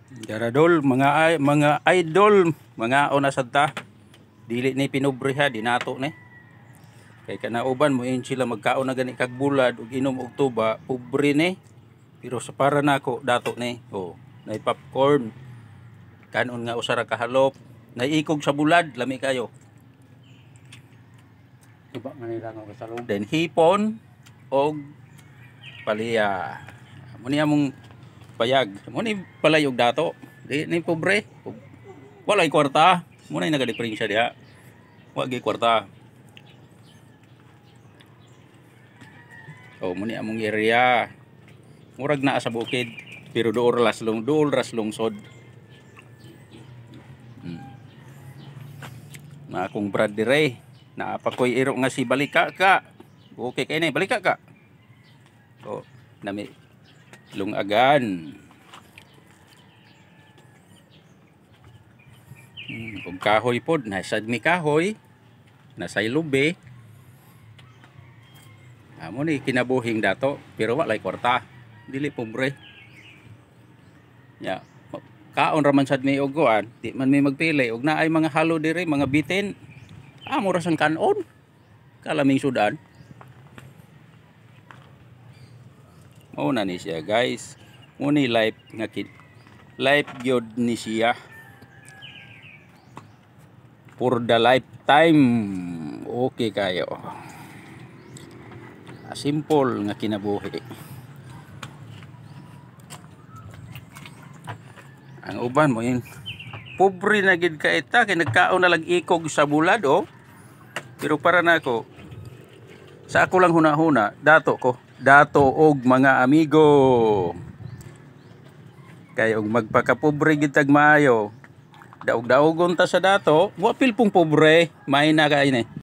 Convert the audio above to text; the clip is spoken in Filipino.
Garadol, mga idol, mga ona sadta. Dili ni pinubreha, dinato ni. Kay kanauban mo yun sila magkaon na gani kag bulad ug inom og tuba, pobre ni. Pero sa para nako dato ni. Oh, nay popcorn. Kanon nga usa ra ka halop. Naiikog sa bulad, lami kayo. Iba nga nila nga kasalong. Then hipon og palaya. Muni among payag. Muni palay og dato. Di ni pobre. Walay kwarta. Muna nagadiferensya diha. Wa gyud kwarta. Oh, muni among area. Murag naa sa bukid, pero duol ras lungsod. Na akong brad dire, naapakoy iro nga si Balika ka. Okay kay ni Balika ka. Oh, nami lungagan. Ug kahoy pod, nasad mi kahoy, nasay lube. Amo ni kinabuhing dato, pero walay kwarta. Dili pobre. Ya, kaon ra man sad mi og kuan, di man mi magpili og naay mga halo diri, mga bitin. Amo ra sang kanon. Kalaming sudan. Mao na ni siya, guys. Muni life nga life gyud ni siya. For the lifetime. Okay kayo. Simple nga kinabuhi. Ang uban mo yun, pobre na gid ka ita kay nagkaon na lang ikog sa bulad oh. Pero para nako, sa ako lang hunahuna, dato og mga amigo. Kay og magpakapobre gid tag maayo. Daog-daogon ta sa dato, wa pil pong pobre, may na kay ni.